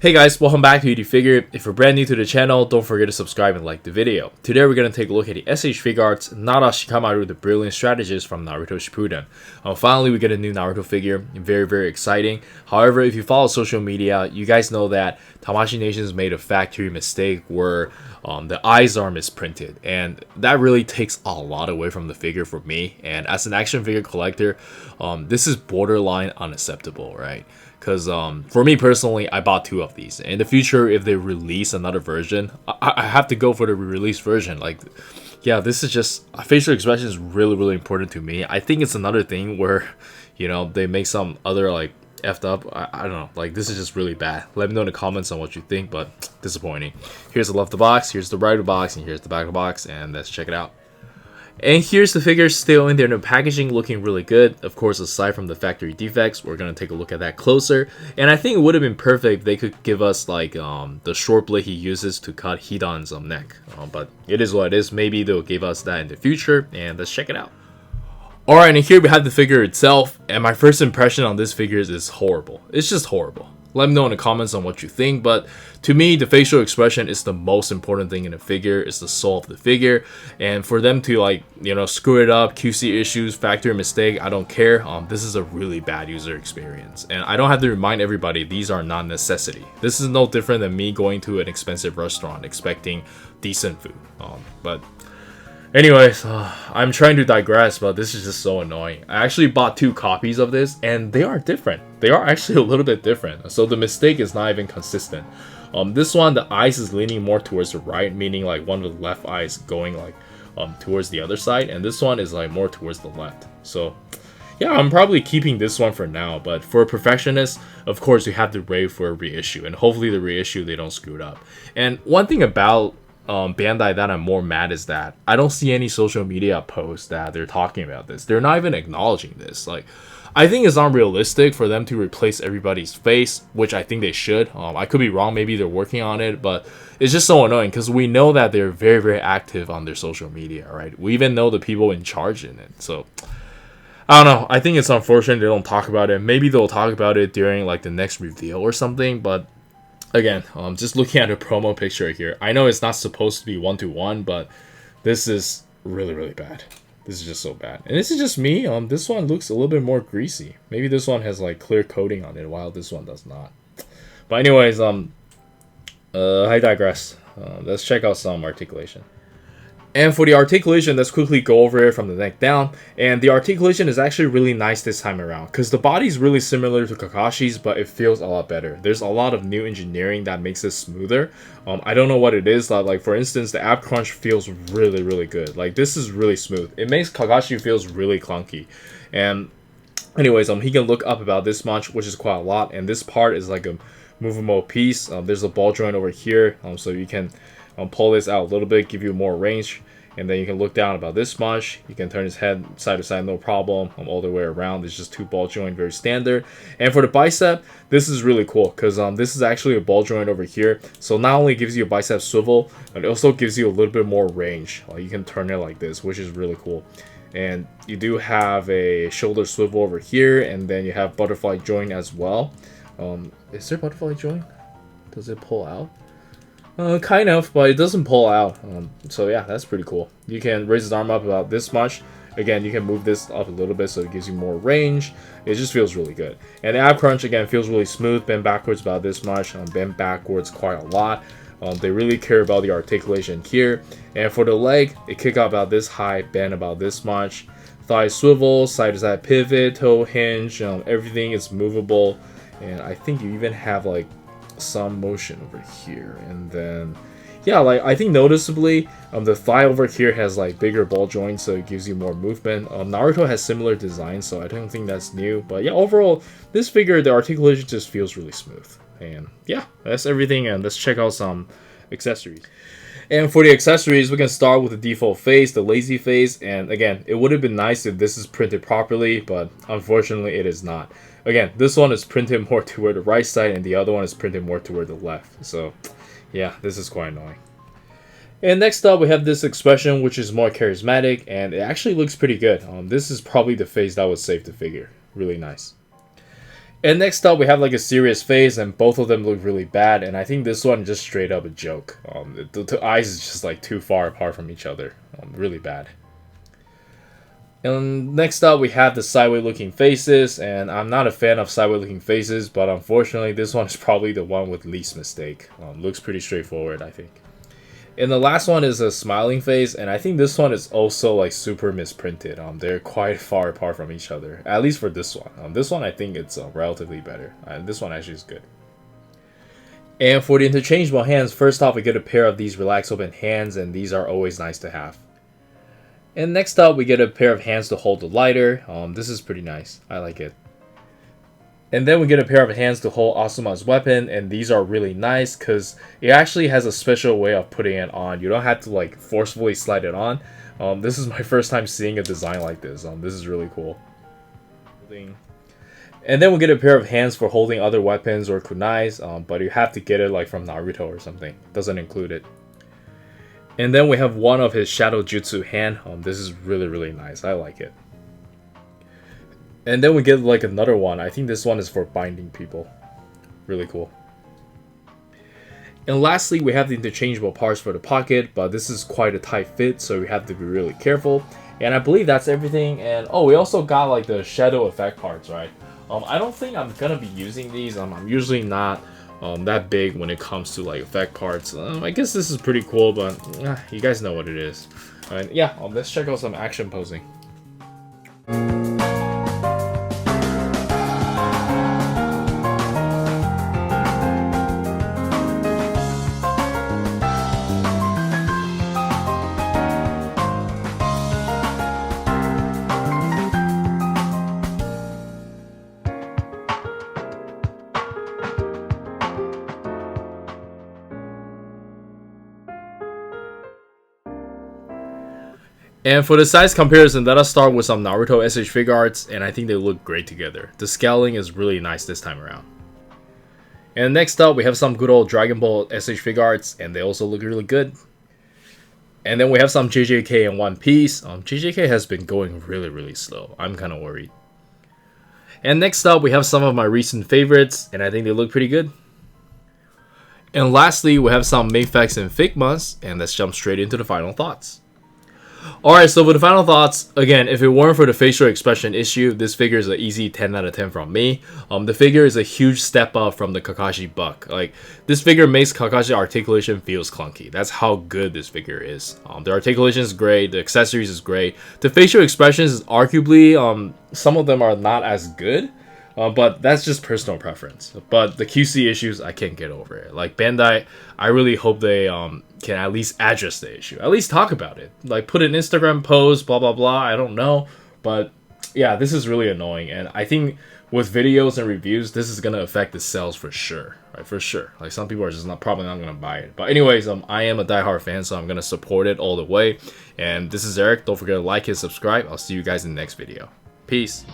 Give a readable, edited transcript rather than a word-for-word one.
Hey guys, welcome back to Figure. If you're brand new to the channel, don't forget to subscribe and like the video. Today we're going to take a look at the S.H.Figuarts Nara Shikamaru, the brilliant strategist from Naruto Shippuden. Finally, we get a new Naruto figure. Very exciting. However, if you follow social media, you guys know that Tamashii Nations made a factory mistake where the eyes are misprinted, and that really takes a lot away from the figure for me. And as an action figure collector, this is borderline unacceptable, right? Because for me personally, I bought two of these. In the future, if they release another version, I have to go for the re-release version. Like, yeah, this is just facial expression is really important to me. I think it's another thing where, you know, they make some other like effed up. I don't know. Like, this is just really bad. Let me know in the comments on what you think, but disappointing. Here's the left of the box, here's the right of the box, and here's the back of the box, and let's check it out. And here's the figure still in there, no packaging, looking really good. Of course, aside from the factory defects, we're going to take a look at that closer. And I think it would have been perfect if they could give us like the short blade he uses to cut Hidan's neck. But it is what it is. Maybe they'll give us that in the future, and let's check it out. Alright, and here we have the figure itself, and my first impression on this figure is horrible. It's just horrible. Let me know in the comments on what you think, but to me, the facial expression is the most important thing in a figure. It's the soul of the figure, and for them to, like, you know, screw it up, QC issues, factory mistake, I don't care. This is a really bad user experience, and I don't have to remind everybody these are not necessity. This is no different than me going to an expensive restaurant expecting decent food. But anyways, I'm trying to digress, but this is just so annoying. I actually bought two copies of this, and they are different. They are actually a little bit different. So the mistake is not even consistent. This one, the eyes is leaning more towards the right, meaning like one of the left eyes going like towards the other side, and this one is like more towards the left. So yeah, I'm probably keeping this one for now, but for a perfectionist, of course, you have to wait for a reissue, and hopefully the reissue, they don't screw it up. And one thing about Bandai that I'm more mad is that I don't see any social media posts that they're talking about this. They're not even acknowledging this. Like, I think it's not realistic for them to replace everybody's face, which I think they should. I could be wrong. Maybe they're working on it, but it's just so annoying because we know that they're very active on their social media, right? We even know the people in charge in it. So I don't know. I think it's unfortunate they don't talk about it. Maybe they'll talk about it during like the next reveal or something, but again, just looking at a promo picture here, I know it's not supposed to be 1-to-1, but this is really bad. This is just so bad. And this is just me. This one looks a little bit more greasy. Maybe this one has like clear coating on it, while this one does not. But anyways, I digress. Let's check out some articulation. And for the articulation, let's quickly go over it from the neck down. And the articulation is actually really nice this time around, because the body is really similar to Kakashi's, but it feels a lot better. There's a lot of new engineering that makes it smoother. I don't know what it is. Like, for instance, the ab crunch feels really good. Like, this is really smooth. It makes Kakashi feels really clunky. And anyways, he can look up about this much, which is quite a lot. And this part is like a movable piece. There's a ball joint over here, so you can pull this out a little bit, give you more range, and then you can look down about this much. You can turn his head side to side, no problem. All the way around. It's just two ball joint, very standard. And for the bicep, this is really cool because this is actually a ball joint over here. So not only gives you a bicep swivel, but it also gives you a little bit more range. You can turn it like this, which is really cool. And you do have a shoulder swivel over here, and then you have butterfly joint as well. Is there butterfly joint? Does it pull out? Kind of, but it doesn't pull out. So yeah, that's pretty cool. You can raise his arm up about this much. Again, you can move this up a little bit so it gives you more range. It just feels really good. And the ab crunch, again, feels really smooth. Bend backwards about this much. Bend backwards quite a lot. They really care about the articulation here. And for the leg, it kick out about this high, bend about this much. Thigh swivel, side to side pivot, toe hinge. Everything is movable. And I think you even have like some motion over here, and then yeah, like I think noticeably the thigh over here has like bigger ball joints, so it gives you more movement. Naruto has similar design, so I don't think that's new, but yeah, overall this figure, the articulation just feels really smooth. And yeah, that's everything, and let's check out some accessories. And for the accessories, we can start with the default face, the lazy face. And again, it would have been nice if this is printed properly, but unfortunately it is not. Again, this one is printed more toward the right side, and the other one is printed more toward the left. So yeah, this is quite annoying. And next up, we have this expression, which is more charismatic, and it actually looks pretty good. This is probably the face that would save the figure. Really nice. And next up, we have like a serious face, and both of them look really bad. And I think this one just straight up a joke. The eyes is just like too far apart from each other. Really bad. And next up, we have the sideways looking faces, and I'm not a fan of sideways looking faces, but unfortunately, this one is probably the one with least mistake. Looks pretty straightforward, I think. And the last one is a smiling face, and I think this one is also like super misprinted. They're quite far apart from each other, at least for this one. This one I think it's relatively better. This one actually is good. And for the interchangeable hands, first off we get a pair of these relaxed open hands, and these are always nice to have. And next up we get a pair of hands to hold the lighter. This is pretty nice. I like it. And then we get a pair of hands to hold Asuma's weapon, and these are really nice because it actually has a special way of putting it on. You don't have to like forcefully slide it on. This is my first time seeing a design like this. This is really cool. And then we get a pair of hands for holding other weapons or kunais, but you have to get it like from Naruto or something. Doesn't include it. And then we have one of his Shadow Jutsu hand. This is really nice. I like it. And then we get like another one. I think this one is for binding people. Really cool. And lastly, we have the interchangeable parts for the pocket, but this is quite a tight fit, so we have to be really careful. And I believe that's everything. And oh, we also got like the shadow effect parts, right? I don't think I'm gonna be using these. I'm usually not that big when it comes to like effect parts. I guess this is pretty cool, but you guys know what it is. And yeah, let's check out some action posing. And for the size comparison, let us start with some Naruto S.H.Figuarts, and I think they look great together. The scaling is really nice this time around. And next up, we have some good old Dragon Ball S.H.Figuarts, and they also look really good. And then we have some JJK in One Piece. JJK has been going really slow. I'm kind of worried. And next up, we have some of my recent favorites, and I think they look pretty good. And lastly, we have some Mayfex and Figmas, and let's jump straight into the final thoughts. Alright, so for the final thoughts, again, if it weren't for the facial expression issue, this figure is an easy 10 out of 10 from me. The figure is a huge step up from the Kakashi Buck. Like, this figure makes Kakashi articulation feels clunky. That's how good this figure is. The articulation is great, the accessories is great. The facial expressions is arguably, some of them are not as good. But that's just personal preference. But the QC issues, I can't get over it. Like Bandai, I really hope they can at least address the issue. At least talk about it. Like put an Instagram post, blah blah blah. I don't know. But yeah, this is really annoying. And I think with videos and reviews, this is gonna affect the sales for sure. Right, for sure. Like some people are just probably not gonna buy it. But anyways, I am a diehard fan, so I'm gonna support it all the way. And this is Eric. Don't forget to like and subscribe. I'll see you guys in the next video. Peace.